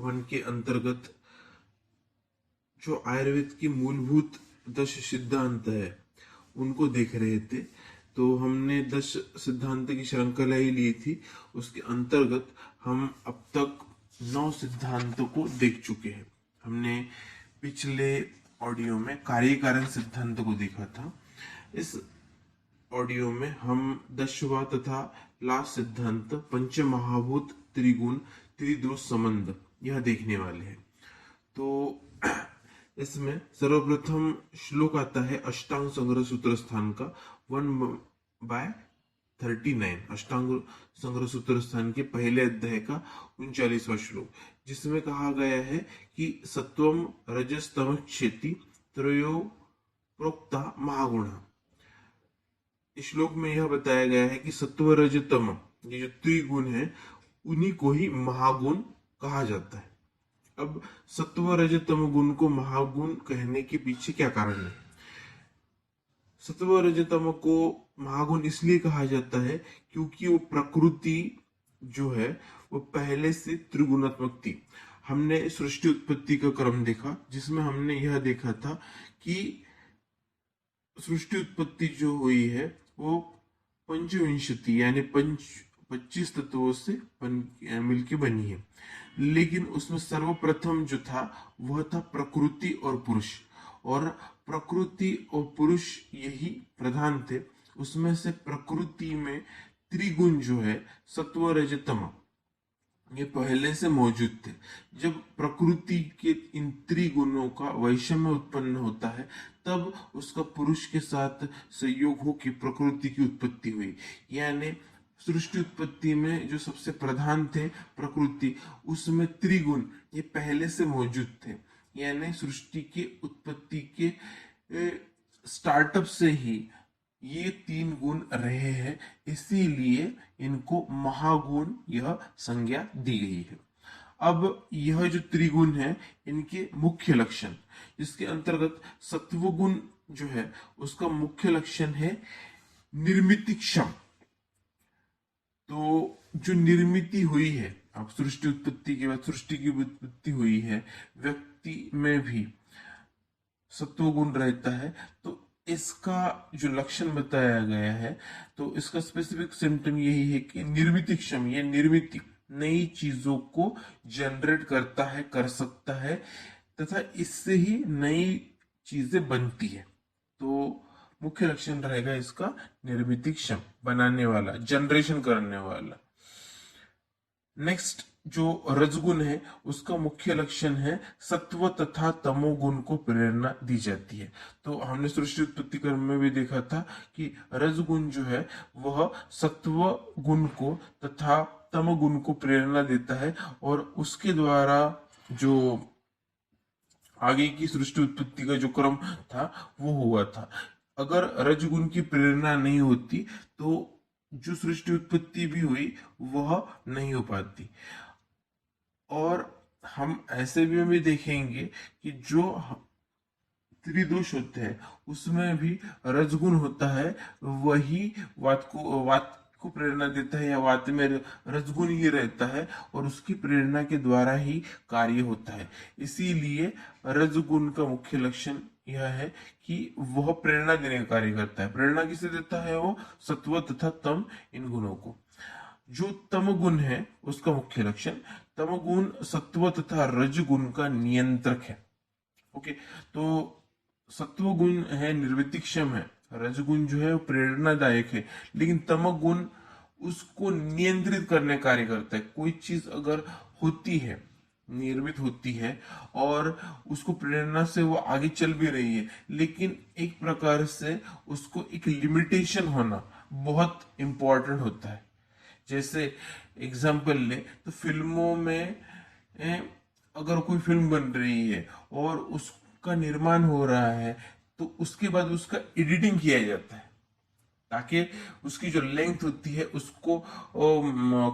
One के अंतर्गत जो आयुर्वेद की मूलभूत 10 सिद्धांत है उनको देख रहे थे। तो हमने 10 सिद्धांत की श्रृंखला ही ली थी। उसके अंतर्गत हम अब तक 9 सिद्धांतों को देख चुके हैं। हमने पिछले ऑडियो में कार्य कारण सिद्धांत को देखा था। इस ऑडियो में हम दशवा तथा लास्ट सिद्धांत पंच महाभूत त्रिगुण त्रिदोष संबंध यह देखने वाले हैं। तो इसमें सर्वप्रथम श्लोक आता है अष्टांग संग्रह सूत्र स्थान का 1/39। अष्टांग संग्रह सूत्र स्थान के पहले अध्याय का 39वां श्लोक, जिसमें कहा गया है कि सत्वम रजस तम क्षेति त्रयो प्रोक्ता महागुण। इस श्लोक में यह बताया गया है कि सत्व रज तम, ये जो त्रिगुण है, उन्हीं को ही महागुण कहा जाता है। अब सत्व रज तम गुण को महागुण कहने के पीछे क्या कारण है? सत्व रज तम को महागुण इसलिए कहा जाता है क्योंकि वो प्रकृति जो है वो पहले से त्रिगुणात्मक थी। हमने सृष्टि उत्पत्ति का क्रम देखा, जिसमें हमने यह देखा था कि सृष्टि उत्पत्ति जो हुई है वो पंचविंशति यानी 25 तत्वों से मिलके बनी है। लेकिन उसमें सर्वप्रथम जो था वह था प्रकृति और पुरुष, और प्रकृति और पुरुष यही प्रधान थे। उसमें से प्रकृति में त्रिगुण जो है सत्व रज तम, ये पहले से मौजूद थे। जब प्रकृति के इन त्रिगुणों का वैषम्य उत्पन्न होता है तब उसका पुरुष के साथ संयोग हो कि प्रकृति की उत्पत्ति हुई। यानी सृष्टि उत्पत्ति में जो सबसे प्रधान थे प्रकृति, उसमें त्रिगुण ये पहले से मौजूद थे। यानी सृष्टि के उत्पत्ति के स्टार्टअप से ही ये 3 गुण रहे हैं, इसीलिए इनको महागुण यह संज्ञा दी गई है। अब यह जो त्रिगुण है इनके मुख्य लक्षण, जिसके अंतर्गत सत्वगुण जो है उसका मुख्य लक्षण है निर्मितिक्षम। तो जो निर्मिति हुई है, अब सृष्टि उत्पत्ति के बाद सृष्टि की उत्पत्ति हुई है, व्यक्ति में भी सत्वगुण रहता है। तो इसका जो लक्षण बताया गया है, तो इसका स्पेसिफिक सिम्टम यही है कि निर्मितिक्षम, ये निर्मिति नई चीजों को जनरेट करता है, कर सकता है, तथा इससे ही नई चीजें बनती है। तो मुख्य लक्षण रहेगा इसका निर्मितिक्षम, बनाने वाला, जनरेशन करने वाला। नेक्स्ट जो रजगुण है उसका मुख्य लक्षण है सत्व तथा तमोगुण को प्रेरणा दी जाती है। तो हमने सृष्टि उत्पत्ति क्रम में भी देखा था कि रजगुण जो है वह सत्व गुण को तथा तमोगुण को प्रेरणा देता है, और उसके द्वारा जो आगे की सृष्टि उत्पत्ति का जो क्रम था वो हुआ था। अगर रजगुण की प्रेरणा नहीं होती तो जो सृष्टि उत्पत्ति भी हुई वह नहीं हो पाती। और हम ऐसे भी देखेंगे कि जो त्रिदोष होते हैं उसमें भी रजगुण होता है, वही वात को प्रेरणा देता है, या वात में रजगुण ही रहता है और उसकी प्रेरणा के द्वारा ही कार्य होता है। इसीलिए रजगुण का मुख्य लक्षण यह है कि वह प्रेरणा देने का कार्य करता है। प्रेरणा किसे देता है? वो सत्व तथा तम, इन गुणों को। जो तमगुण है उसका मुख्य लक्षण, तमगुण सत्व तथा रजगुण का नियंत्रक है। ओके, तो सत्व गुण है निर्वितिक्षम है, रजगुण जो है वो प्रेरणादायक है, लेकिन तमगुण उसको नियंत्रित करने कार्य करता है। कोई चीज अगर होती है, निर्मित होती है और उसको प्रेरणा से वो आगे चल भी रही है, लेकिन एक प्रकार से उसको एक लिमिटेशन होना बहुत इंपॉर्टेंट होता है। जैसे एग्जाम्पल ले तो फिल्मों में अगर कोई फिल्म बन रही है और उसका निर्माण हो रहा है तो उसके बाद उसका एडिटिंग किया जाता है ताकि उसकी जो लेंथ होती है उसको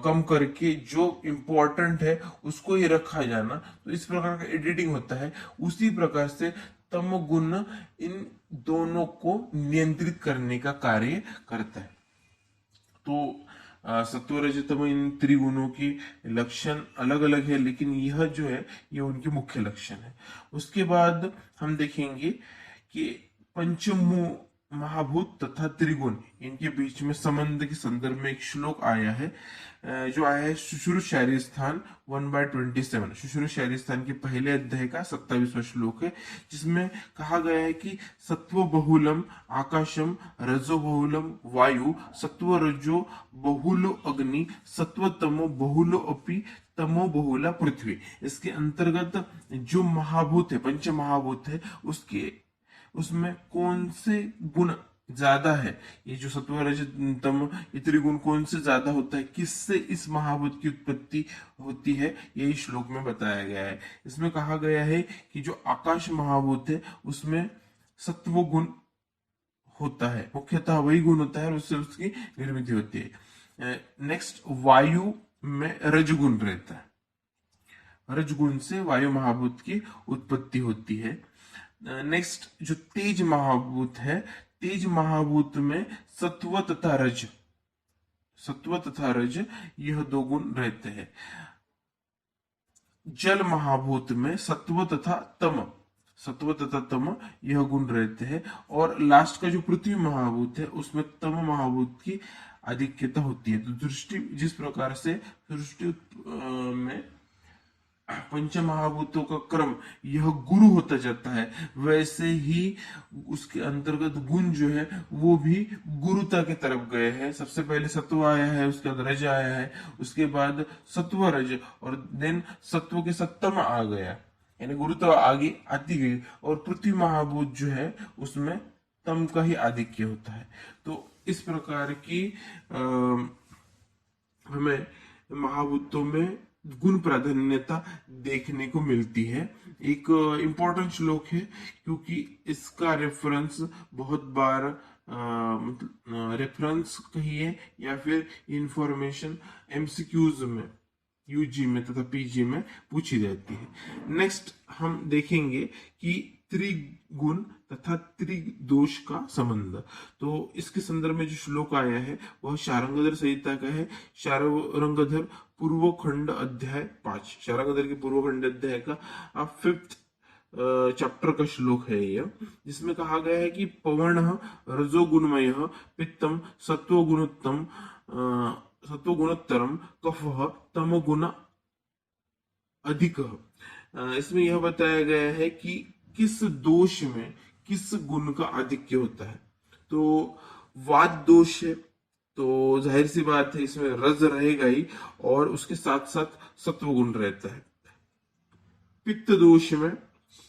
कम करके जो इम्पोर्टेंट है उसको ही रखा जाना। तो इस प्रकार का एडिटिंग होता है। उसी प्रकार से तम गुण इन दोनों को नियंत्रित करने का कार्य करता है। तो सत्व रज तम इन त्रिगुणों की लक्षण अलग अलग है, लेकिन यह जो है ये उनके मुख्य लक्षण है। उसके बाद हम देखेंगे कि पंचम महाभूत तथा त्रिगुण इनके बीच में संबंध के संदर्भ में एक श्लोक आया है, जो आया है शुश्रुत शायरी स्थान 1/27। शुश्रुत शायरी स्थान के पहले अध्याय का 27वां श्लोक है, जिसमें कहा गया है कि सत्व बहुलम आकाशम रजो बहुलम वायु सत्व रजो बहुलो अग्नि सत्व तमो बहुलो अपि तमो बहुला पृथ्वी। इसके अंतर्गत जो महाभूत है, पंच महाभूत है, उसमें कौन से गुण ज्यादा है, ये जो सत्व रज तम ये त्रिगुण कौन से ज्यादा होता है, किससे इस महाभूत की उत्पत्ति होती है, यही श्लोक में बताया गया है। इसमें कहा गया है कि जो आकाश महाभूत है उसमें सत्व गुण होता है, मुख्यतः वही गुण होता है और उससे उसकी निर्मित होती है। नेक्स्ट, वायु में रजगुण रहता है, रजगुण से वायु महाभूत की उत्पत्ति होती है। नेक्स्ट, जो तेज महाभूत है, तेज महाभूत में सत्व तथा रज, सत्व तथा रज यह दो गुण रहते हैं। जल महाभूत में सत्व तथा तम, सत्व तथा तम यह गुण रहते हैं। और लास्ट का जो पृथ्वी महाभूत है उसमें तम महाभूत की आधिक्यता होती है। तो दृष्टि जिस प्रकार से सृष्टि में पंच महाभूतों का क्रम यह गुरु होता जाता है, वैसे ही उसके अंतर्गत गुण जो है वो भी गुरुता की तरफ गए हैं। सबसे पहले सत्व आया है, उसके बाद रज आया है, उसके बाद सत्व रज, और देन सत्व के सत्तम आ गया, यानी गुरुता आगे आती गई। और पृथ्वी महाभूत जो है उसमें तम का ही आधिक्य होता है। तो इस प्रकार की हमें महाभूतों में गुण प्राधान्यता देखने को मिलती है। एक इम्पोर्टेंट श्लोक है क्योंकि इसका रेफरेंस बहुत बार रेफरेंस कहिए या फिर इंफॉर्मेशन एमसीक्यूज में, यूजी में तथा पीजी में पूछी जाती है। नेक्स्ट हम देखेंगे कि त्रिगुण तथा त्रिदोष का संबंध। तो इसके संदर्भ में जो श्लोक आया है वह शारंगधर संहिता का है, शारंगधर पूर्व खंड अध्याय 5, शारंगधर के पूर्व खंड अध्याय का 5th चैप्टर का श्लोक है यह, जिसमें कहा गया है कि पवन रजोगुणमय पित्तम सत्वगुणोत्तम सत्वगुणोत्तरम कफः तमोगुण अधिक। इसमें यह बताया गया है कि किस दोष में किस गुण का आधिक्य होता है। तो वात दोष है तो जाहिर सी बात है इसमें रज रहेगा ही, और उसके साथ साथ सत्व गुण रहता है। पित्त दोष में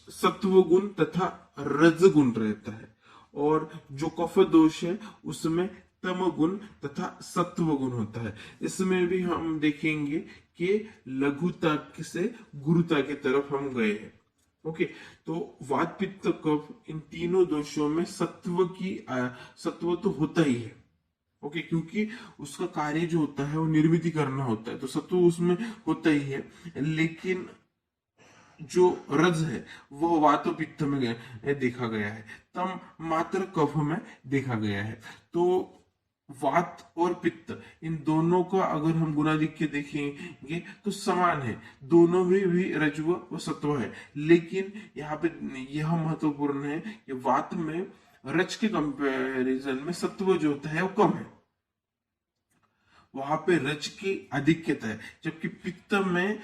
सत्व गुण तथा रज गुण रहता है, और जो कफ दोष है उसमें तम गुण तथा सत्व गुण होता है। इसमें भी हम देखेंगे कि लघुता से गुरुता की तरफ हम गए हैं। ओके, तो वात पित्त कफ इन तीनों दोषों में सत्व तो होता ही है। ओके, क्योंकि उसका कार्य जो होता है वो निर्मित करना होता है, तो सत्व उसमें होता ही है। लेकिन जो रज है वो वात और पित्त में देखा गया है, तम मात्र कफ में देखा गया है। तो वात और पित्त इन दोनों का अगर हम गुणाधिक्य देखेंगे तो समान है, दोनों भी रजव व सत्व है। लेकिन यहाँ पे यह महत्वपूर्ण है कि वात में रज के कंपैरिजन में सत्व जो होता है वो कम है, वहां पे रज की आधिक्यता है, जबकि पित्त में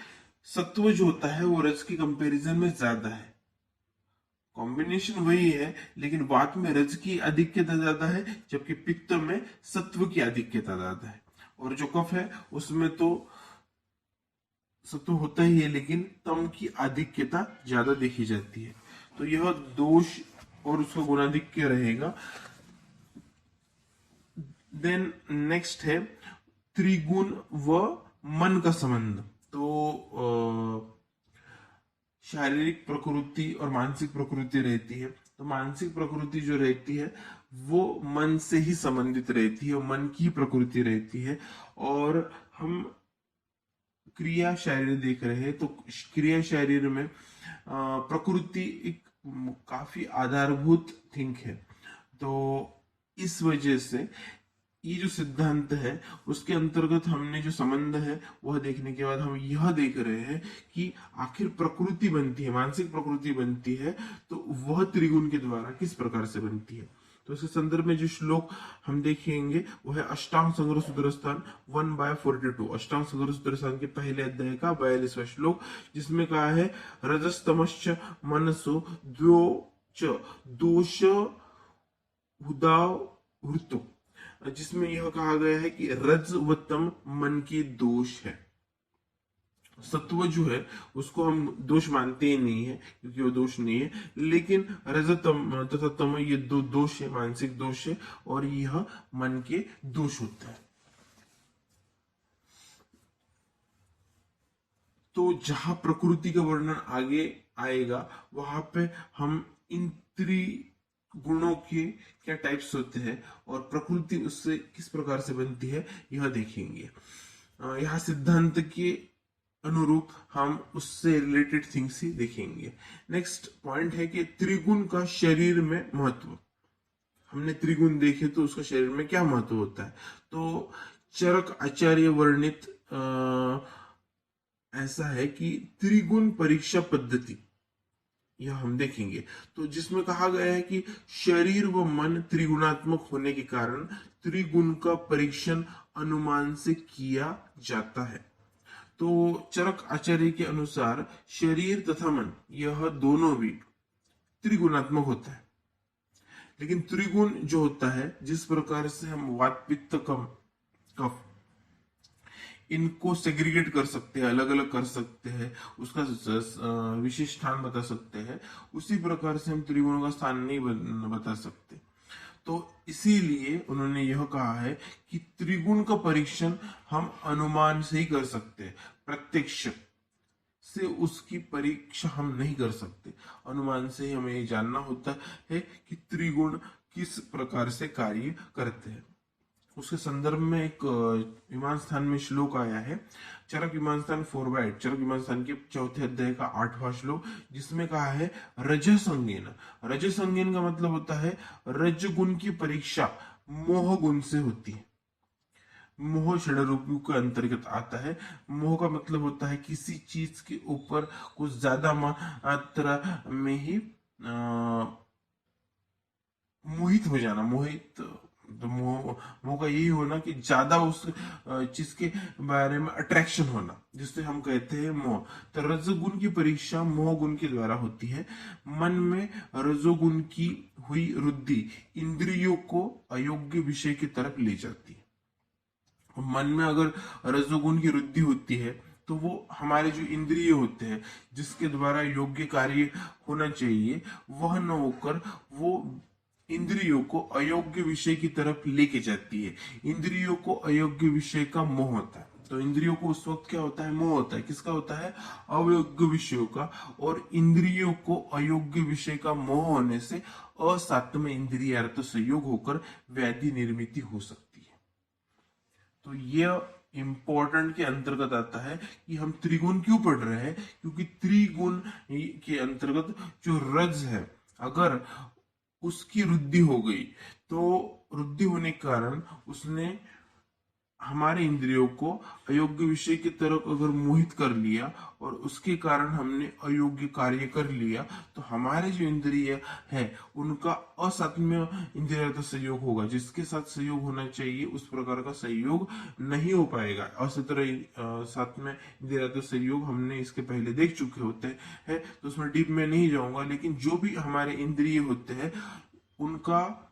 सत्व जो होता है वो रज के कंपैरिजन में ज्यादा है। कॉम्बिनेशन वही है, लेकिन वात में रज की आधिक्यता ज्यादा है जबकि पित्त में सत्व की आधिक्यता ज्यादा है। और जो कफ है उसमें तो सत्व होता ही है लेकिन तम की आधिक्यता ज्यादा देखी जाती है। तो यह दोष और उसका गुणाधिक्य रहेगा। देन नेक्स्ट है त्रिगुण व मन का संबंध। तो शारीरिक प्रकृति और मानसिक प्रकृति रहती है, तो मानसिक प्रकृति जो रहती है वो मन से ही संबंधित रहती है, मन की प्रकृति रहती है। और हम क्रिया शरीर देख रहे हैं, तो क्रिया शरीर में प्रकृति एक काफी आधारभूत थिंग है। तो इस वजह से ये जो सिद्धांत है उसके अंतर्गत हमने जो संबंध है वह देखने के बाद हम यह देख रहे हैं कि आखिर प्रकृति बनती है, मानसिक प्रकृति बनती है, तो वह त्रिगुण के द्वारा किस प्रकार से बनती है। तो इसके संदर्भ में जो श्लोक हम देखेंगे वो है अष्टांग संग्रह सूत्रस्थान 1/42, अष्टांग संग्रह सूत्रस्थान के पहले अध्याय का 42वां श्लोक, जिसमें कहा है रजस्तमश्च मनसो द्वो दोष उदावृतो, जिसमें यह कहा गया है कि रज व तम मन के दोष है। सत्व जो है उसको हम दोष मानते ही नहीं है क्योंकि वो दोष नहीं है, लेकिन रजतम तथा तम ये दो दोष है, मानसिक दोष है, और यह मन के दोष होता है। तो जहां प्रकृति का वर्णन आगे आएगा वहां पे हम इन त्रिगुणों के क्या टाइप्स होते हैं और प्रकृति उससे किस प्रकार से बनती है यह देखेंगे। यहाँ सिद्धांत के अनुरूप हम उससे रिलेटेड थिंग्स ही देखेंगे। नेक्स्ट पॉइंट है कि त्रिगुण का शरीर में महत्व। हमने त्रिगुण देखे तो उसका शरीर में क्या महत्व होता है। तो चरक आचार्य वर्णित ऐसा है कि त्रिगुण परीक्षा पद्धति यह हम देखेंगे। तो जिसमें कहा गया है कि शरीर व मन त्रिगुणात्मक होने के कारण त्रिगुण का परीक्षण अनुमान से किया जाता है। तो चरक आचार्य के अनुसार शरीर तथा मन यह दोनों भी त्रिगुणात्मक होता है, लेकिन त्रिगुण जो होता है जिस प्रकार से हम वात पित्त कफ इनको सेग्रीगेट कर सकते हैं, अलग अलग कर सकते हैं, उसका विशेष स्थान बता सकते हैं, उसी प्रकार से हम त्रिगुणों का स्थान नहीं बता सकते। तो इसीलिए उन्होंने यह कहा है कि त्रिगुण का परीक्षण हम अनुमान से ही कर सकते हैं, प्रत्यक्ष से उसकी परीक्षा हम नहीं कर सकते। अनुमान से ही हमें ये जानना होता है कि त्रिगुण किस प्रकार से कार्य करते हैं। उसके संदर्भ में एक विमान स्थान में श्लोक आया है, चरक विमान स्थान 4/8, चरक विमान स्थान के 4थे अध्याय का 8वां श्लोक, जिसमें कहा है रज संज्ञेन। रज संज्ञेन का मतलब होता है रजगुण की परीक्षा मोह गुण से होती है। मोह षडरूपों के अंतर्गत आता है। मोह का मतलब होता है किसी चीज के ऊपर कुछ ज्यादा मात्रा में ही मोहित हो जाना। मोहित तो मोह का यही होना कि ज्यादा उस चीज के बारे में अट्रैक्शन होना, जिससे हम कहते हैं मोह। तो रजोगुण की परीक्षा मोह गुण के द्वारा होती है। मन में रजोगुण की हुई वृद्धि इंद्रियों को अयोग्य विषय की तरफ ले जाती है। मन में अगर रजोगुण की वृद्धि होती है तो वो हमारे जो इंद्रिय होते हैं जिसके द्वारा योग्य कार्य होना चाहिए वह न होकर वो इंद्रियों को अयोग्य विषय की तरफ लेके जाती है। इंद्रियों को अयोग्य विषय का मोह होता है। तो इंद्रियों को उस वक्त क्या होता है, मोह होता है। किसका होता है, अयोग्य विषयों का। और इंद्रियों को अयोग्य विषय का मोह होने से असात्म इंद्रिय संयोग होकर व्याधि निर्मित हो सकती है। तो यह इंपॉर्टेंट के अंतर्गत आता है कि हम त्रिगुण क्यों पढ़ रहे हैं, क्योंकि त्रिगुण के अंतर्गत जो रज है अगर उसकी वृद्धि हो गई तो वृद्धि होने के कारण उसने हमारे इंद्रियों को अयोग्य विषय की तरफ अगर मोहित कर लिया और उसके कारण हमने अयोग्य कार्य कर लिया तो हमारे जो इंद्रिय है उनका असात्म्य इंद्रिय संयोग होगा। जिसके साथ सहयोग होना चाहिए उस प्रकार का सहयोग नहीं हो पाएगा। सात्म्य इंद्रिय संयोग हमने इसके पहले देख चुके होते हैं, तो उसमें डीप में नहीं जाऊंगा। लेकिन जो भी हमारे इंद्रिय होते हैं उनका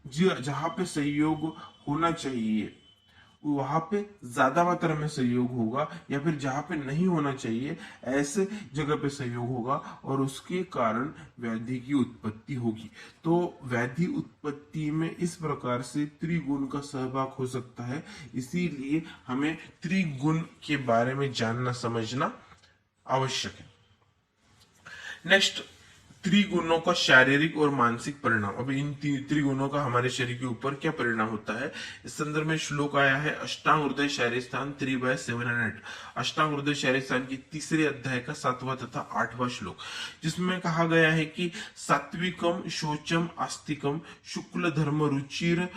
जहां पे सहयोग होना चाहिए वहां पे ज्यादा मात्रा में सहयोग होगा, या फिर जहां पे नहीं होना चाहिए ऐसे जगह पे सहयोग होगा और उसके कारण व्याधि की उत्पत्ति होगी। तो व्याधि उत्पत्ति में इस प्रकार से त्रिगुण का सहभाग हो सकता है। इसीलिए हमें त्रिगुण के बारे में जानना समझना आवश्यक है। नेक्स्ट, त्रिगुणों का शारीरिक और मानसिक परिणाम। अब इन त्रिगुणों का हमारे शरीर के ऊपर क्या परिणाम होता है, इस संदर्भ में श्लोक आया है अष्टांग हृदय शारीर स्थान 3/708, अष्टांग हृदय शारीर स्थान की 3रे अध्याय का 7वां तथा 8वां श्लोक, जिसमें कहा गया है कि सात्विकम शौचम आस्तिकम शुक्ल धर्म रुचिर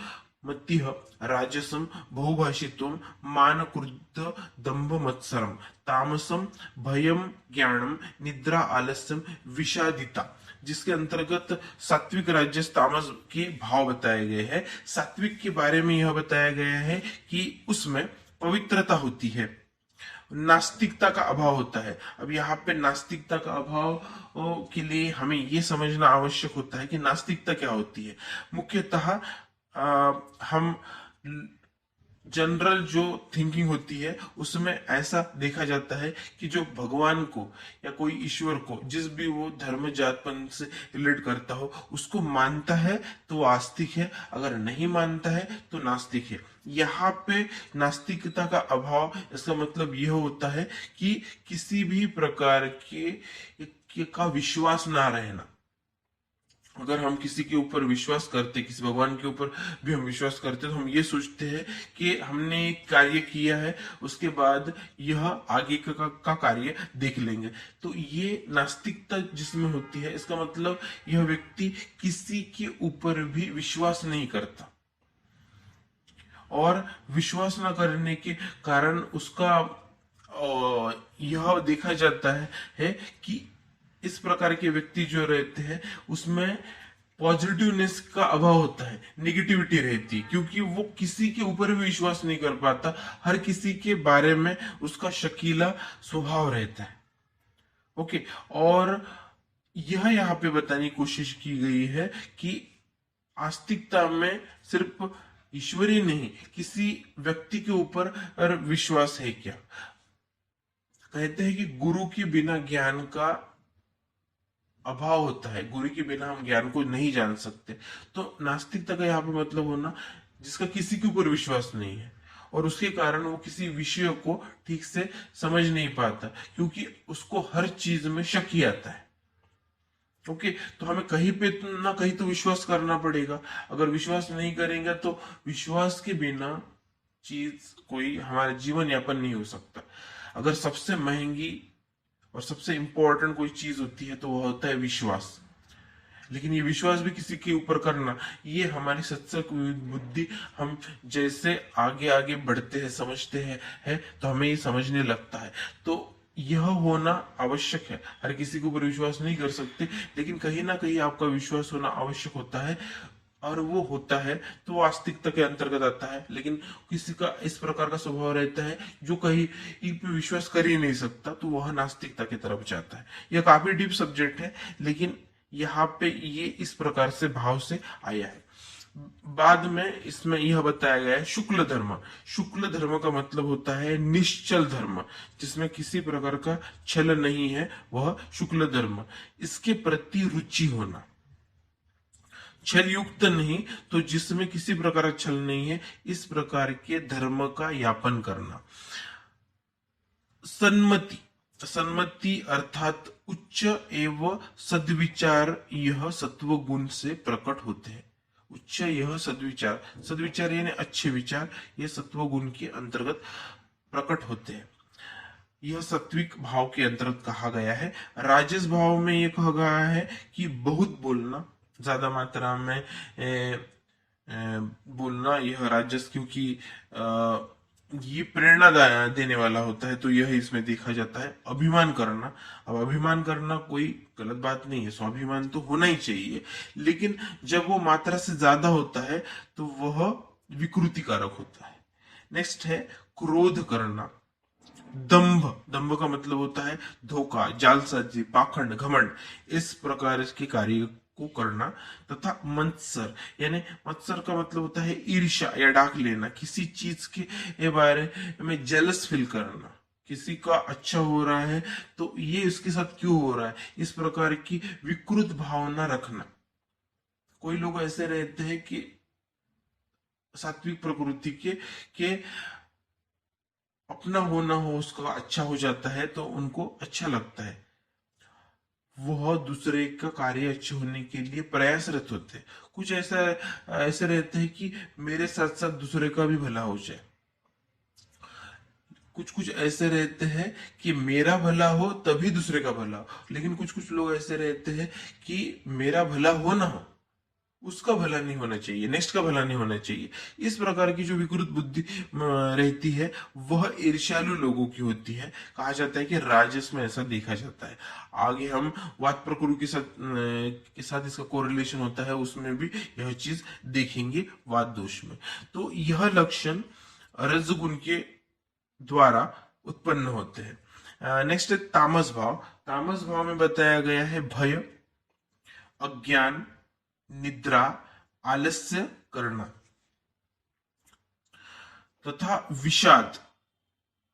मतिः राजसम बहुभाषित्वम मान क्रुद्ध दंभ मत्सरम तामसम भयम ज्ञानम निद्रा आलस्यम विषादिता, जिसके अंतर्गत सात्विक राजस तामस के भाव बताए गए हैं। सात्विक के बारे में यह बताया गया है कि उसमें पवित्रता होती है, नास्तिकता का अभाव होता है। अब यहाँ पे नास्तिकता का अभाव के लिए हमें ये समझना आवश्यक होता है कि नास्तिकता क्या होती है। मुख्यतः हम जनरल जो थिंकिंग होती है उसमें ऐसा देखा जाता है कि जो भगवान को या कोई ईश्वर को जिस भी वो धर्म जात पंथ से रिलेट करता हो उसको मानता है तो वो आस्तिक है, अगर नहीं मानता है तो नास्तिक है। यहाँ पे नास्तिकता का अभाव, इसका मतलब यह होता है कि किसी भी प्रकार के का विश्वास ना रहना। अगर हम किसी के ऊपर विश्वास करते, किसी भगवान के ऊपर भी हम विश्वास करते, तो हम ये सोचते हैं कि हमने एक कार्य किया है, उसके बाद यह आगे का कार्य देख लेंगे। तो ये नास्तिकता जिसमें होती है, इसका मतलब यह व्यक्ति किसी के ऊपर भी विश्वास नहीं करता, और विश्वास न करने के कारण उसका यह देखा जाता है कि इस प्रकार के व्यक्ति जो रहते हैं उसमें पॉजिटिवनेस का अभाव होता है, नेगेटिविटी रहती है, क्योंकि वो किसी के ऊपर भी विश्वास नहीं कर पाता, हर किसी के बारे में उसका शकीला स्वभाव रहता है। ओके, और यह यहाँ पे बताने की कोशिश की गई है कि आस्तिकता में सिर्फ ईश्वरी नहीं, किसी व्यक्ति के ऊपर विश्वास है क्या। कहते हैं कि गुरु के बिना ज्ञान का अभाव होता है, गुरु के बिना हम ज्ञान को नहीं जान सकते। तो नास्तिकता का यहाँ पे मतलब होना जिसका किसी के ऊपर विश्वास नहीं है, और उसके कारण वो किसी विषय को ठीक से समझ नहीं पाता, क्योंकि उसको हर चीज में शक ही आता है। ओके, तो हमें कहीं पे ना कहीं तो विश्वास करना पड़ेगा। अगर विश्वास नहीं करेंगे तो विश्वास के बिना चीज कोई हमारा जीवन यापन नहीं हो सकता। अगर सबसे महंगी और सबसे इंपॉर्टेंट कोई चीज होती है तो वह होता है विश्वास। लेकिन ये विश्वास भी किसी के ऊपर करना, ये हमारी सत्संग बुद्धि, हम जैसे आगे आगे बढ़ते हैं, समझते हैं तो हमें ये समझने लगता है। तो यह होना आवश्यक है। हर किसी के ऊपर विश्वास नहीं कर सकते, लेकिन कहीं ना कहीं आपका विश्वास होना आवश्यक होता है, और वो होता है तो वो आस्तिकता के अंतर्गत आता है। लेकिन किसी का इस प्रकार का स्वभाव रहता है जो कहीं पे विश्वास कर ही नहीं सकता, तो वह नास्तिकता की तरफ जाता है। यह काफी डीप सब्जेक्ट है, लेकिन यहाँ पे ये इस प्रकार से भाव से आया है। बाद में इसमें यह बताया गया है शुक्ल धर्म। शुक्ल धर्म का मतलब होता है निश्चल धर्म, जिसमें किसी प्रकार का छल नहीं है, वह शुक्ल धर्म। इसके प्रति रुचि होना, छल युक्त नहीं, तो जिसमें किसी प्रकार का छल नहीं है, इस प्रकार के धर्म का यापन करना। सन्मति, सन्मति अर्थात उच्च एवं सद्विचार, यह सत्व गुण से प्रकट होते हैं। उच्च यह सद्विचार, सद्विचार यानी अच्छे विचार, यह सत्व गुण के अंतर्गत प्रकट होते हैं। यह सात्विक भाव के अंतर्गत कहा गया है। राजस भाव में यह कहा गया है कि बहुत बोलना, ज्यादा मात्रा में बोलना, यह राजस, क्योंकि ये प्रेरणा देने वाला होता है, तो यह इसमें देखा जाता है। अभिमान करना, अब अभिमान करना कोई गलत बात नहीं है, स्वाभिमान तो होना ही चाहिए, लेकिन जब वो मात्रा से ज्यादा होता है तो वह विकृतिकारक होता है। नेक्स्ट है क्रोध करना। दंभ, दंभ का मतलब होता है धोखा, जालसाजी, पाखंड, घमंड, इस प्रकार के कार्य को करना। तथा मत्सर, यानी मत्सर का मतलब होता है ईर्ष्या या डाक लेना, किसी चीज के बारे में जेलस फील करना, किसी का अच्छा हो रहा है तो ये इसके साथ क्यों हो रहा है, इस प्रकार की विकृत भावना रखना। कोई लोग ऐसे रहते हैं कि सात्विक प्रकृति के अपना हो ना हो उसका अच्छा हो जाता है तो उनको अच्छा लगता है, वह दूसरे का कार्य अच्छे होने के लिए प्रयासरत होते हैं। कुछ ऐसे रहते हैं कि मेरे साथ साथ दूसरे का भी भला हो जाए। कुछ कुछ ऐसे रहते हैं कि मेरा भला हो तभी दूसरे का भला हो। लेकिन कुछ कुछ लोग ऐसे रहते हैं कि मेरा भला हो ना हो उसका भला नहीं होना चाहिए, नेक्स्ट का भला नहीं होना चाहिए। इस प्रकार की जो विकृत बुद्धि रहती है वह ईर्ष्यालु लोगों की होती है। कहा जाता है कि राजस में ऐसा देखा जाता है। आगे हम वात प्रकृति के साथ इसका कोरिलेशन होता है, उसमें भी यह चीज देखेंगे वात दोष में। तो यह लक्षण रजगुण के द्वारा उत्पन्न होते हैं। नेक्स्ट है तामस भाव। तामस भाव में बताया गया है भय, अज्ञान, निद्रा, आलस्य करना तथा विषाद।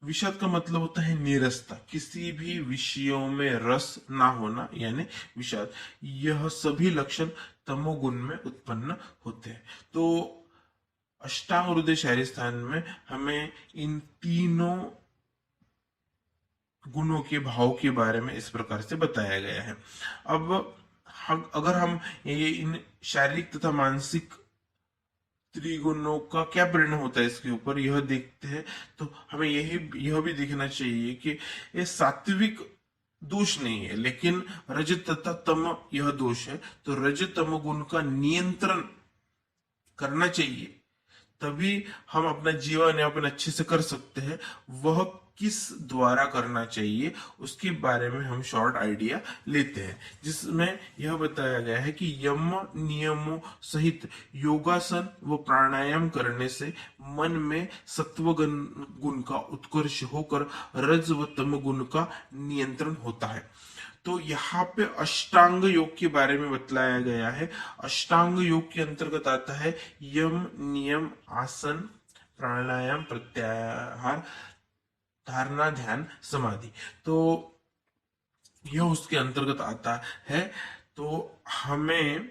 विषाद का मतलब होता है नीरसता, किसी भी विषयों में रस ना होना, यानी विषाद। यह सभी लक्षण तमोगुण में उत्पन्न होते हैं। तो अष्टांग हृदय शायरी स्थान में हमें इन तीनों गुणों के भाव के बारे में इस प्रकार से बताया गया है। अब अगर हम ये इन शारीरिक तथा मानसिक त्रिगुणों का क्या परिणाम होता है इसके ऊपर यह देखते हैं, तो हमें यह भी देखना चाहिए कि ये सात्विक दोष नहीं है, लेकिन रजत तथा तम यह दोष है। तो रजत तम गुण का नियंत्रण करना चाहिए, तभी हम अपना जीवन यापन अच्छे से कर सकते हैं। वह किस द्वारा करना चाहिए उसके बारे में हम शॉर्ट आइडिया लेते हैं, जिसमें यह बताया गया है कि यम नियमों सहित योगासन व प्राणायाम करने से मन में सत्व गुण का उत्कर्ष होकर रज व तम गुण का नियंत्रण होता है। तो यहाँ पे अष्टांग योग के बारे में बतलाया गया है। अष्टांग योग के अंतर्गत आता है यम नियम आसन प्राणायाम प्रत्याहार धारणा ध्यान समाधि। तो यह उसके अंतर्गत आता है। तो हमें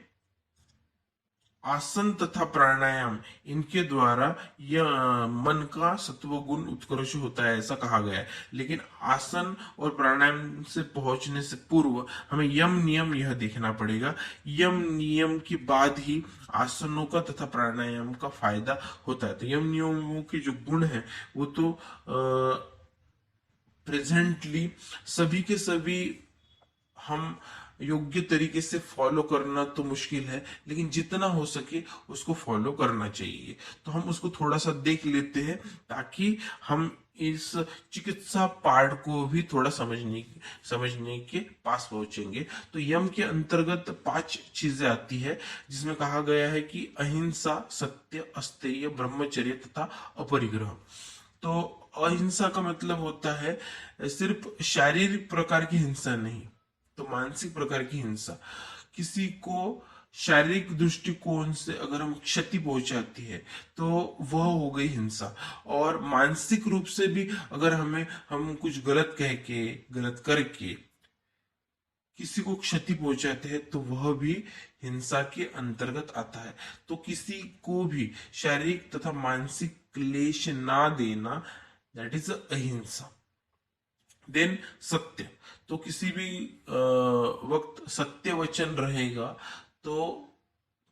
आसन तथा प्राणायाम इनके द्वारा यह मन का सत्व गुण उत्कर्ष होता है, ऐसा कहा गया है। लेकिन आसन और प्राणायाम से पहुंचने से पूर्व हमें यम नियम यह देखना पड़ेगा। यम नियम के बाद ही आसनों का तथा प्राणायाम का फायदा होता है। तो यम नियमों के जो गुण है वो तो प्रेजेंटली सभी के सभी हम योग्य तरीके से फॉलो करना तो मुश्किल है, लेकिन जितना हो सके उसको फॉलो करना चाहिए। तो हम उसको थोड़ा सा देख लेते हैं ताकि हम इस चिकित्सा पार्ट को भी थोड़ा समझने के पास पहुंचेंगे। तो यम के अंतर्गत 5 चीजें आती है, जिसमें कहा गया है कि अहिंसा, सत्य, अस्तेय, ब्रह्मचर्य तथा अपरिग्रह। तो अहिंसा का मतलब होता है सिर्फ शारीरिक प्रकार की हिंसा नहीं, तो मानसिक प्रकार की हिंसा। किसी को शारीरिक दृष्टिकोण से अगर हम क्षति पहुंचाती है तो वह हो गई हिंसा। और मानसिक रूप से भी अगर हम कुछ गलत कह के गलत करके किसी को क्षति पहुंचाते हैं तो वह भी हिंसा के अंतर्गत आता है। तो किसी को भी शारीरिक तथा मानसिक क्लेश ना देना, दैट इज अहिंसा। देन सत्य, तो किसी भी वक्त सत्य वचन रहेगा तो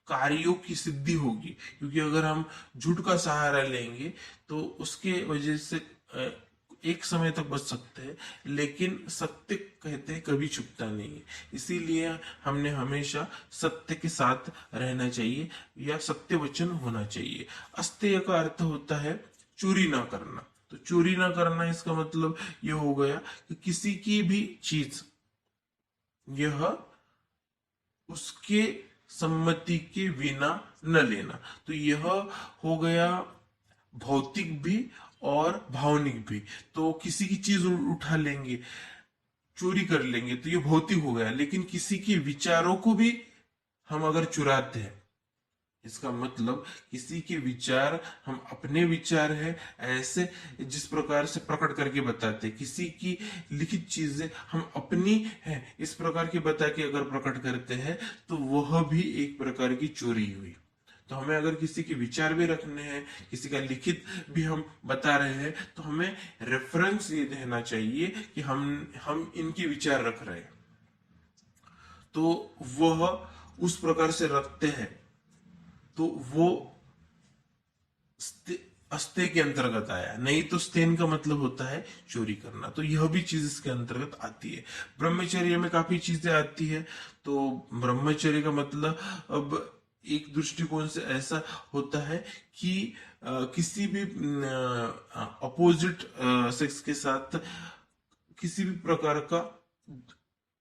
कार्यों की सिद्धि होगी। क्योंकि अगर हम झूठ का सहारा लेंगे तो उसके वजह से एक समय तक बच सकते हैं, लेकिन सत्य कहते हैं कभी छुपता नहीं है। इसीलिए हमने हमेशा सत्य के साथ रहना चाहिए या सत्य वचन होना चाहिए। अस्तेय का अर्थ होता है चोरी ना करना। तो चोरी ना करना इसका मतलब यह हो गया कि किसी की भी चीज यह उसके सम्मति के बिना न लेना। तो यह हो गया भौतिक भी और भावनिक भी। तो किसी की चीज उठा लेंगे, चोरी कर लेंगे तो ये भौतिक हो गया, लेकिन किसी के विचारों को भी हम अगर चुराते हैं, इसका मतलब किसी के विचार हम अपने विचार है ऐसे जिस प्रकार से प्रकट करके बताते हैं, किसी की लिखित चीजें हम अपनी है इस प्रकार की बता के अगर प्रकट करते हैं तो वह भी एक प्रकार की चोरी हुई। तो हमें अगर किसी के विचार भी रखने हैं, किसी का लिखित भी हम बता रहे हैं, तो हमें रेफरेंस ये देना चाहिए कि हम इनके विचार रख रहे हैं। तो वह उस प्रकार से रखते हैं तो वो अस्ते के अंतर्गत आया, नहीं तो स्तेन का मतलब होता है चोरी करना। तो यह भी चीज इसके अंतर्गत आती है। ब्रह्मचर्य में काफी चीजें आती है। तो ब्रह्मचर्य का मतलब अब एक दृष्टिकोण से ऐसा होता है कि किसी भी अपोजिट सेक्स के साथ किसी भी प्रकार का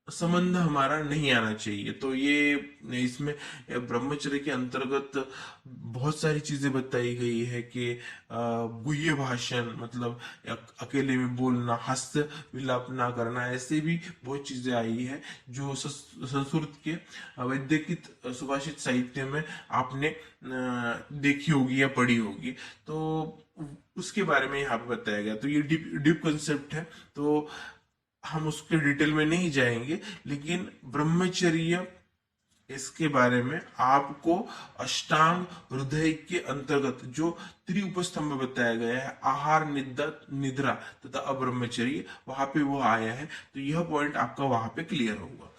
संबंध हमारा नहीं आना चाहिए। तो ये इसमें ब्रह्मचर्य के अंतर्गत बहुत सारी चीजें बताई गई है कि गुह्य भाषण मतलब अकेले में बोलना, हास्य विलाप ना करना, ऐसे भी बहुत चीजें आई है जो संस्कृत के वैदिक सुभाषित साहित्य में आपने देखी होगी या पढ़ी होगी। तो उसके बारे में यहाँ पे बताया गया। तो ये डीप डीप कंसेप्ट है, तो हम उसके डिटेल में नहीं जाएंगे, लेकिन ब्रह्मचर्य इसके बारे में आपको अष्टांग हृदय के अंतर्गत जो त्रिउपस्तंभ बताया गया है, आहार, निद्रा निद्रा तथा अब्रह्मचर्य, वहां पे वो आया है। तो यह पॉइंट आपका वहां पे क्लियर होगा।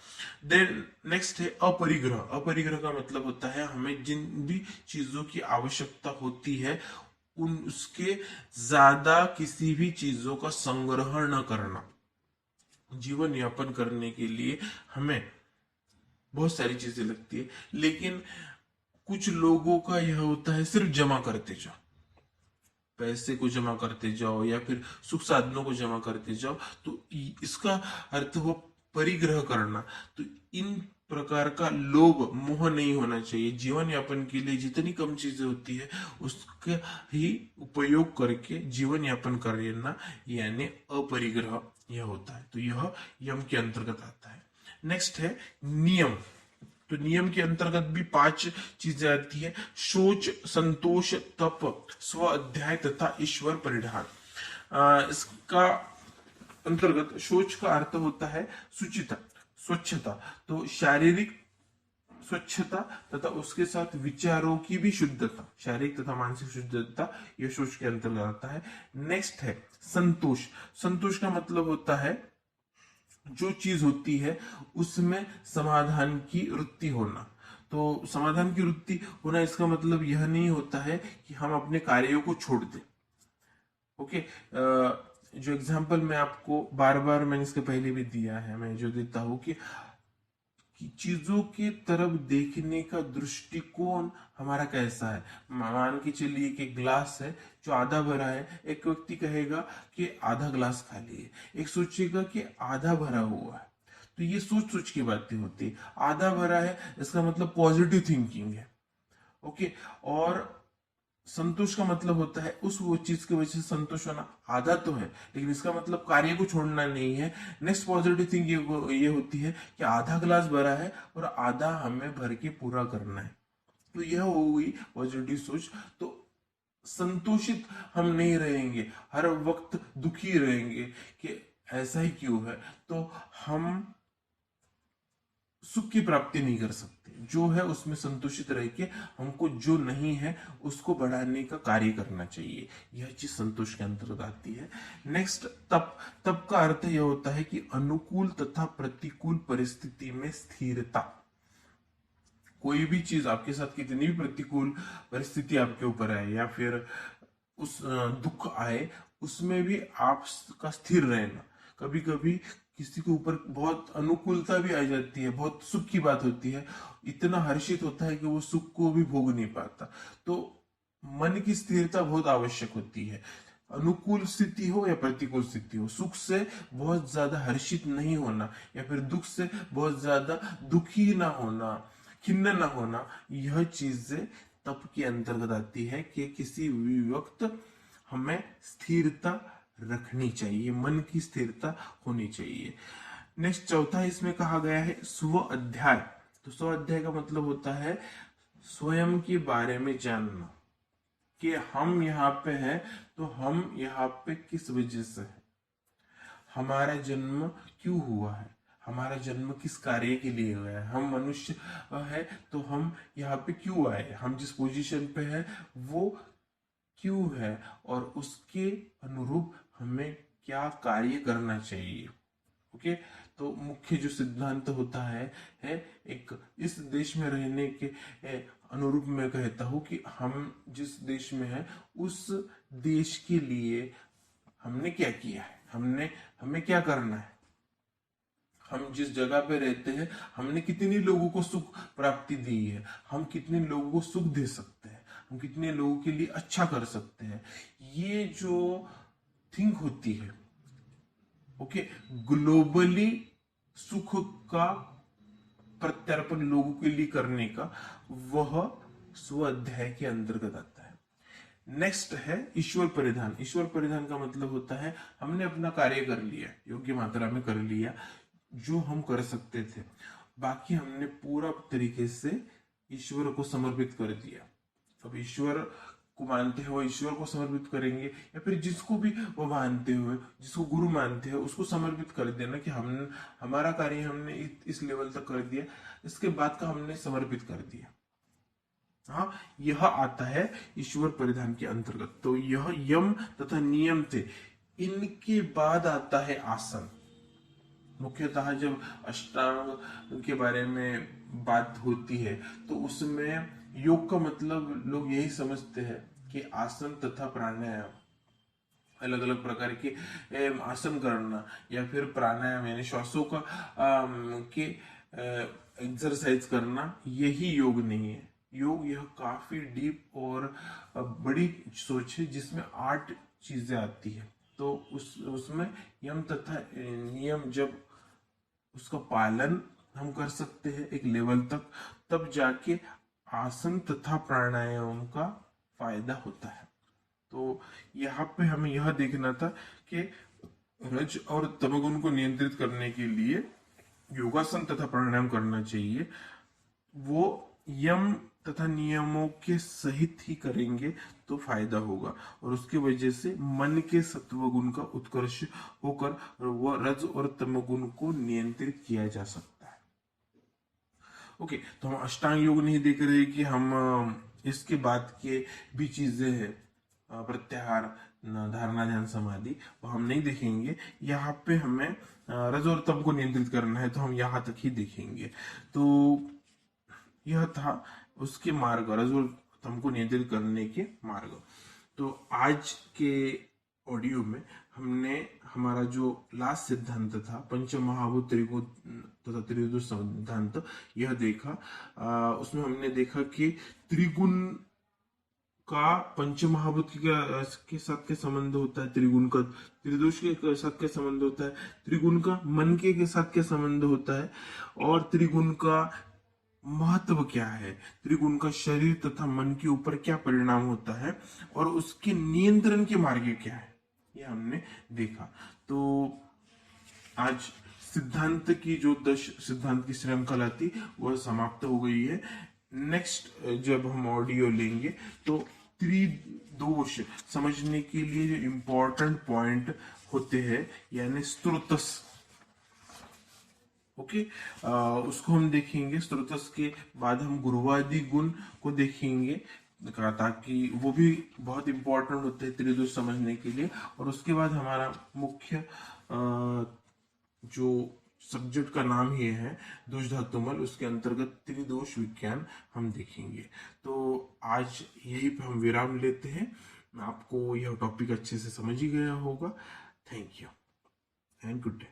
देन नेक्स्ट है अपरिग्रह। अपरिग्रह का मतलब होता है हमें जिन भी चीजों की आवश्यकता होती है उन उसके ज्यादा किसी भी चीजों का संग्रह न करना। जीवन यापन करने के लिए हमें बहुत सारी चीजें लगती है, लेकिन कुछ लोगों का यह होता है सिर्फ जमा करते जाओ, पैसे को जमा करते जाओ या फिर सुख साधनों को जमा करते जाओ। तो इसका अर्थ हुआ परिग्रह करना। तो इन प्रकार का लोभ मोह नहीं होना चाहिए। जीवन यापन के लिए जितनी कम चीजें होती है उसका ही उपयोग करके जीवन यापन करना, यानी अपरिग्रह यह होता है। तो यह यम के अंतर्गत आता है। नेक्स्ट है नियम। तो नियम के अंतर्गत भी 5 चीजें आती है: शोच, संतोष, तप, स्व अध्याय तथा ईश्वर परिधान। इसका अंतर्गत शोच का अर्थ होता है शुचिता, स्वच्छता। तो शारीरिक स्वच्छता तथा उसके साथ विचारों की भी शुद्धता, शारीरिक तथा मानसिक शुद्धता, यह शोच के अंतर्गत आता है। नेक्स्ट है संतोष। संतोष का मतलब होता है जो चीज होती है उसमें समाधान की वृत्ति होना। तो समाधान की वृत्ति होना इसका मतलब यह नहीं होता है कि हम अपने कार्यों को छोड़ दें। ओके, जो एग्जाम्पल मैं आपको बार बार मैंने इसके पहले भी दिया है, मैं जो देता हूं कि चीजों के तरफ देखने का दृष्टिकोण हमारा कैसा है। मान के चलिए कि ग्लास है जो आधा भरा है, एक व्यक्ति कहेगा कि आधा ग्लास खाली है, एक सोचेगा कि आधा भरा हुआ है। तो ये सोच सोच की बातें होती है। आधा भरा है इसका मतलब पॉजिटिव थिंकिंग है। ओके, और संतोष का मतलब होता है उस वो चीज की वजह से संतोष होना। आधा तो है लेकिन इसका मतलब कार्य को छोड़ना नहीं है। नेक्स्ट पॉजिटिव थिंग ये होती है कि आधा ग्लास भरा है और आधा हमें भर के पूरा करना है। तो यह हो गई पॉजिटिव सोच। तो संतोषित हम नहीं रहेंगे, हर वक्त दुखी रहेंगे कि ऐसा ही क्यों है। तो हम सुख की प्राप्ति नहीं कर सकते। जो है उसमें संतुष्ट रह के हमको जो नहीं है उसको बढ़ाने का कार्य करना चाहिए। यह चीज संतोष के अंतर्गत आती है। नेक्स्ट तप। तप का अर्थ यह होता है कि अनुकूल तथा प्रतिकूल परिस्थिति में स्थिरता। कोई भी चीज आपके साथ कितनी भी प्रतिकूल परिस्थिति आपके ऊपर आए या फिर उस दुख आए, उसमें भी आपका स्थिर रहना। कभी कभी किसी के ऊपर बहुत अनुकूलता भी आ जाती है, बहुत सुख की बात होती है, इतना हर्षित होता है कि वो सुख को भी भोग नहीं पाता। तो मन की स्थिरता बहुत आवश्यक होती है। अनुकूल स्थिति हो या प्रतिकूल स्थिति हो, सुख से बहुत ज्यादा हर्षित नहीं होना या फिर दुख से बहुत ज्यादा दुखी ना होना, खिन्न ना होना, यह चीजें तप के अंतर्गत आती है कि किसी भी वक्त हमें स्थिरता रखनी चाहिए, मन की स्थिरता होनी चाहिए। नेक्स्ट चौथा इसमें कहा गया है स्व अध्याय। तो स्व अध्याय का मतलब होता है स्वयं के बारे में जानना कि हम यहाँ पे हैं तो हम यहाँ पे किस वजह से है, हमारा जन्म क्यों हुआ है, हमारा जन्म किस कार्य के लिए हुआ है, हम मनुष्य है तो हम यहाँ पे क्यों आए, हम जिस पोजीशन पे है वो क्यों है और उसके अनुरूप हमें क्या कार्य करना चाहिए। ओके, तो मुख्य जो सिद्धांत होता है एक इस देश में रहने के अनुरूप मैं कहता हूं कि हम जिस देश में है उस देश के लिए हमने क्या किया है, हमें क्या करना है, हम जिस जगह पे रहते हैं, हमने कितने लोगों को सुख प्राप्ति दी है, हम कितने लोगों को सुख दे सकते हैं, हम कितने लोगों के लिए अच्छा कर सकते हैं, ये जो थिंक होती है, ओके, ग्लोबली सुख का प्रत्यर्पण लोगों के लिए करने का, वह स्व अध्याय के अंतर्गत आता है। नेक्स्ट है ईश्वर परिधान। ईश्वर परिधान का मतलब होता है हमने अपना कार्य कर लिया, योग्य मात्रा में कर लिया जो हम कर सकते थे, बाकी हमने पूरा तरीके से ईश्वर को समर्पित कर दिया। अब ईश्वर को मानते हैं वो ईश्वर को समर्पित करेंगे, या फिर जिसको भी वो मानते हुए, जिसको गुरु मानते हैं उसको समर्पित कर देना कि हम हमारा कार्य हमने इस लेवल तक कर दिया, इसके बाद का हमने समर्पित कर दिया। हाँ, यह आता है ईश्वर परिधान के अंतर्गत। तो यह यम तथा नियम थे। इनके बाद आता है आसन। मुख्यतः जब अष्टांग के बारे में बात होती है तो उसमें योग का मतलब लोग यही समझते हैं कि आसन तथा प्राणायाम, अलग अलग प्रकार के आसन करना या फिर प्राणायाम यानी श्वासों का के एक्सरसाइज करना, यही योग नहीं है। योग यह काफी डीप और बड़ी सोच है जिसमें 8 चीजें आती है। तो उसमें यम तथा नियम जब उसका पालन हम कर सकते हैं एक लेवल तक, तब जाके आसन तथा प्राणायाम का फायदा होता है। तो यहाँ पे हमें यह देखना था कि रज और तमोगुण को नियंत्रित करने के लिए योगासन तथा प्राणायाम करना चाहिए। वो यम तथा नियमों के सहित ही करेंगे तो फायदा होगा, और उसके वजह से मन के सत्व गुण का उत्कर्ष होकर वह रज और तमोगुण को नियंत्रित किया जा सकता है। ओके, तो हम अष्टांग योग नहीं देख रहे कि हम इसके बाद के भी चीजें हैं, प्रत्याहार, धारणा, ध्यान, समाधि, वो हम नहीं देखेंगे। यहाँ पे हमें रज और तम को नियंत्रित करना है तो हम यहाँ तक ही देखेंगे। तो यह था उसके मार्ग, रज और तम को नियंत्रित करने के मार्ग। तो आज के ऑडियो में हमने हमारा जो लास्ट सिद्धांत था पंच महाभूत त्रिगुण तथा त्रिदोष सिद्धांत, यह देखा। उसमें हमने देखा कि त्रिगुण का पंच महाभूत के साथ क्या संबंध होता है, त्रिगुण का त्रिदोष के साथ क्या संबंध होता है, त्रिगुण का मन के साथ क्या संबंध होता है, और त्रिगुण का महत्व क्या है, त्रिगुण का शरीर तथा मन के ऊपर क्या परिणाम होता है, और उसके नियंत्रण के मार्ग क्या है, ये हमने देखा। तो आज सिद्धांत की जो 10 सिद्धांत की श्रृंखला थी वह समाप्त हो गई है। नेक्स्ट जब हम ऑडियो लेंगे तो त्रिदोष समझने के लिए जो इम्पोर्टेंट पॉइंट होते हैं यानी स्त्रोतस, ओके, उसको हम देखेंगे। स्त्रोतस के बाद हम गुरुवादी गुण को देखेंगे ताकि वो भी बहुत इंपॉर्टेंट होते हैं त्रिदोष समझने के लिए। और उसके बाद हमारा मुख्य जो सब्जेक्ट का नाम ही है दोष धातुमल, उसके अंतर्गत त्रिदोष विज्ञान हम देखेंगे। तो आज यही पे हम विराम लेते हैं। आपको यह टॉपिक अच्छे से समझ ही गया होगा। Thank you and good day.